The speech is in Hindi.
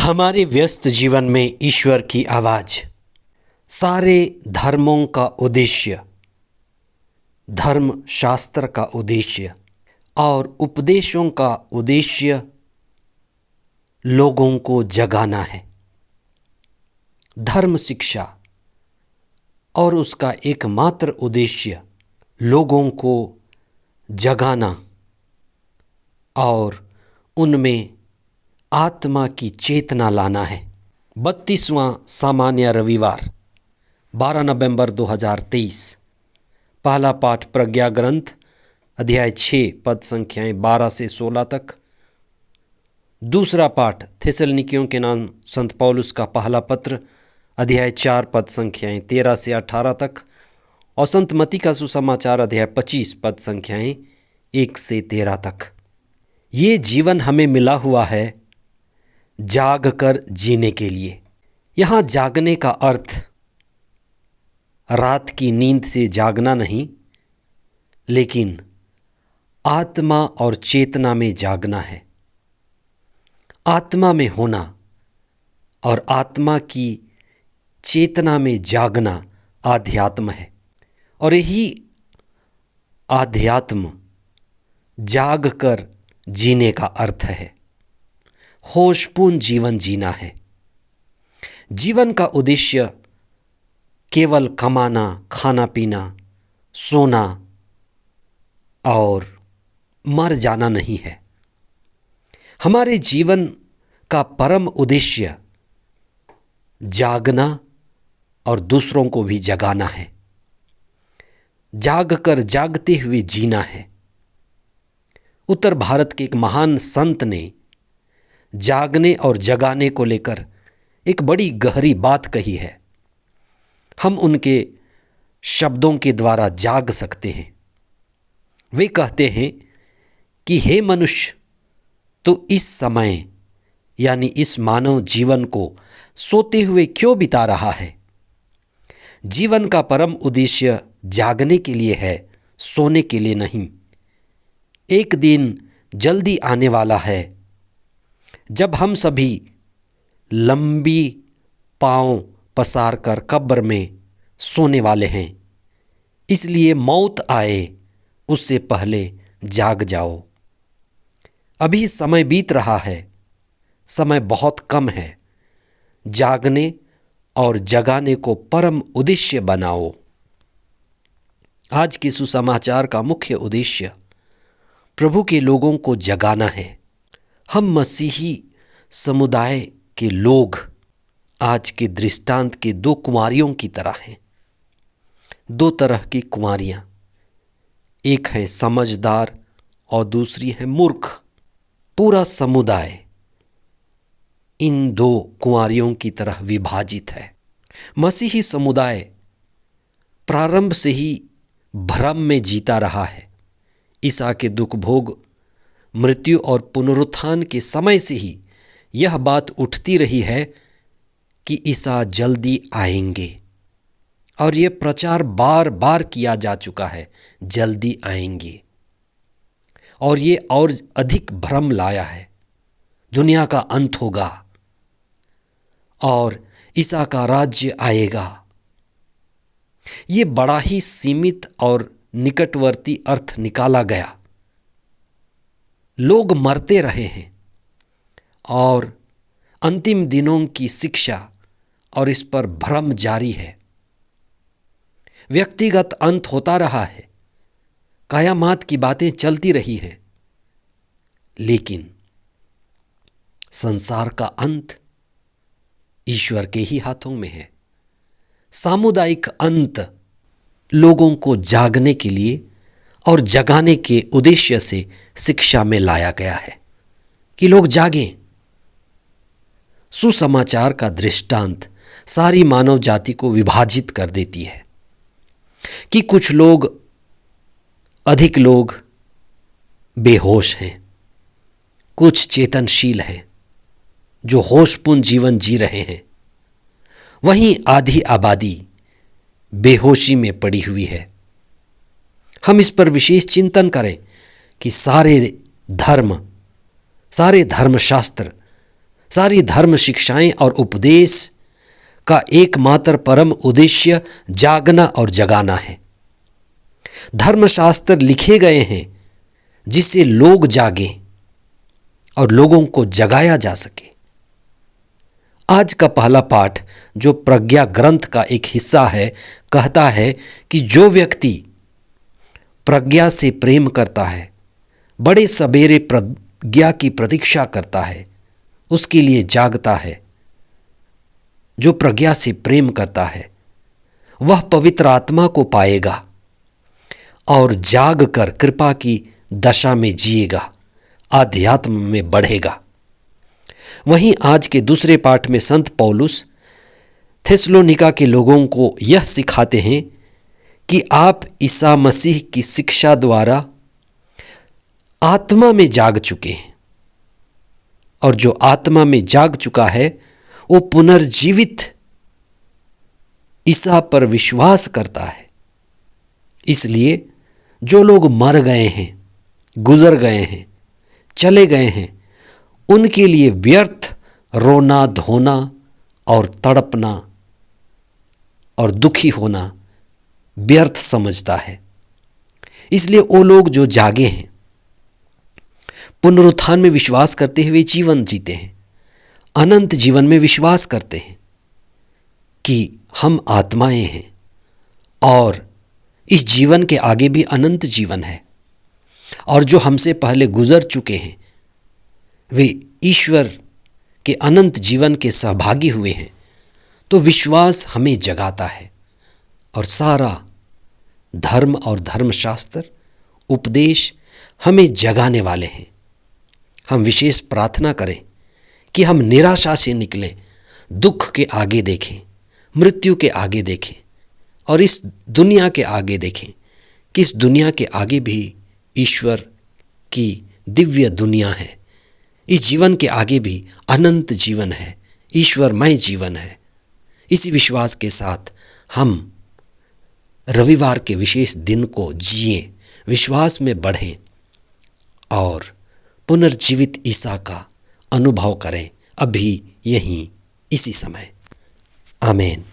हमारे व्यस्त जीवन में ईश्वर की आवाज़, सारे धर्मों का उद्देश्य, धर्म शास्त्र का उद्देश्य और उपदेशों का उद्देश्य लोगों को जगाना है। धर्म शिक्षा और उसका एकमात्र उद्देश्य लोगों को जगाना और उनमें आत्मा की चेतना लाना है। 32वां सामान्य रविवार 12 नवंबर 2023। पहला पाठ प्रज्ञा ग्रंथ अध्याय 6 पद संख्याएं 12 से 16 तक। दूसरा पाठ थिस्सलुनीकियों के नाम संत पौलुस का पहला पत्र अध्याय 4 पद संख्याएं 13 से 18 तक और संत मत्ती का सुसमाचार अध्याय 25 पद संख्याएं 1 से 13 तक। ये जीवन हमें मिला हुआ है जाग कर जीने के लिए। यहाँ जागने का अर्थ रात की नींद से जागना नहीं, लेकिन आत्मा और चेतना में जागना है। आत्मा में होना और आत्मा की चेतना में जागना आध्यात्म है, और यही आध्यात्म जाग कर जीने का अर्थ है। होशपूर्ण जीवन जीना है। जीवन का उद्देश्य केवल कमाना, खाना पीना, सोना और मर जाना नहीं है। हमारे जीवन का परम उद्देश्य जागना और दूसरों को भी जगाना है। जाग कर जागते हुए जीना है। उत्तर भारत के एक महान संत ने जागने और जगाने को लेकर एक बड़ी गहरी बात कही है। हम उनके शब्दों के द्वारा जाग सकते हैं। वे कहते हैं कि हे मनुष्य, तो इस समय यानी इस मानव जीवन को सोते हुए क्यों बिता रहा है? जीवन का परम उद्देश्य जागने के लिए है, सोने के लिए नहीं। एक दिन जल्दी आने वाला है जब हम सभी लंबी पाँव पसार कर कब्र में सोने वाले हैं। इसलिए मौत आए उससे पहले जाग जाओ। अभी समय बीत रहा है, समय बहुत कम है। जागने और जगाने को परम उद्देश्य बनाओ। आज के सुसमाचार का मुख्य उद्देश्य प्रभु के लोगों को जगाना है। हम मसीही समुदाय के लोग आज के दृष्टांत के दो कुंवारियों की तरह हैं। दो तरह की कुंवारियां, एक है समझदार और दूसरी है मूर्ख। पूरा समुदाय इन दो कुंवारियों की तरह विभाजित है। मसीही समुदाय प्रारंभ से ही भ्रम में जीता रहा है। ईसा के दुख भोग, मृत्यु और पुनरुत्थान के समय से ही यह बात उठती रही है कि ईसा जल्दी आएंगे, और यह प्रचार बार बार किया जा चुका है, जल्दी आएंगे। और ये और अधिक भ्रम लाया है। दुनिया का अंत होगा और ईसा का राज्य आएगा। ये बड़ा ही सीमित और निकटवर्ती अर्थ निकाला गया। लोग मरते रहे हैं और अंतिम दिनों की शिक्षा और इस पर भ्रम जारी है। व्यक्तिगत अंत होता रहा है, कयामत की बातें चलती रही हैं, लेकिन संसार का अंत ईश्वर के ही हाथों में है। सामुदायिक अंत लोगों को जागने के लिए और जगाने के उद्देश्य से शिक्षा में लाया गया है कि लोग जागें। सुसमाचार का दृष्टांत सारी मानव जाति को विभाजित कर देती है कि कुछ लोग, अधिक लोग बेहोश हैं, कुछ चेतनशील हैं जो होशपूर्ण जीवन जी रहे हैं, वहीं आधी आबादी बेहोशी में पड़ी हुई है। हम इस पर विशेष चिंतन करें कि सारे धर्मशास्त्र सारी धर्म शिक्षाएं और उपदेश का एकमात्र परम उद्देश्य जागना और जगाना है। धर्मशास्त्र लिखे गए हैं जिससे लोग जागें और लोगों को जगाया जा सके। आज का पहला पाठ जो प्रज्ञा ग्रंथ का एक हिस्सा है, कहता है कि जो व्यक्ति प्रज्ञा से प्रेम करता है, बड़े सवेरे प्रज्ञा की प्रतीक्षा करता है, उसके लिए जागता है। जो प्रज्ञा से प्रेम करता है वह पवित्र आत्मा को पाएगा और जाग कर कृपा की दशा में जिएगा, आध्यात्म में बढ़ेगा। वहीं आज के दूसरे पाठ में संत पौलुस थेसलोनिका के लोगों को यह सिखाते हैं कि आप ईसा मसीह की शिक्षा द्वारा आत्मा में जाग चुके हैं, और जो आत्मा में जाग चुका है वो पुनर्जीवित ईसा पर विश्वास करता है। इसलिए जो लोग मर गए हैं, गुजर गए हैं, चले गए हैं, उनके लिए व्यर्थ रोना धोना और तड़पना और दुखी होना व्यर्थ समझता है। इसलिए वो लोग जो जागे हैं, पुनरुत्थान में विश्वास करते हुए जीवन जीते हैं, अनंत जीवन में विश्वास करते हैं कि हम आत्माएं हैं और इस जीवन के आगे भी अनंत जीवन है, और जो हमसे पहले गुजर चुके हैं वे ईश्वर के अनंत जीवन के सहभागी हुए हैं। तो विश्वास हमें जगाता है और सारा धर्म और धर्मशास्त्र उपदेश हमें जगाने वाले हैं। हम विशेष प्रार्थना करें कि हम निराशा से निकलें, दुख के आगे देखें, मृत्यु के आगे देखें और इस दुनिया के आगे देखें कि इस दुनिया के आगे भी ईश्वर की दिव्य दुनिया है। इस जीवन के आगे भी अनंत जीवन है, ईश्वरमय जीवन है। इसी विश्वास के साथ हम रविवार के विशेष दिन को जिएं, विश्वास में बढ़ें और पुनर्जीवित ईसा का अनुभव करें, अभी यहीं इसी समय। आमीन।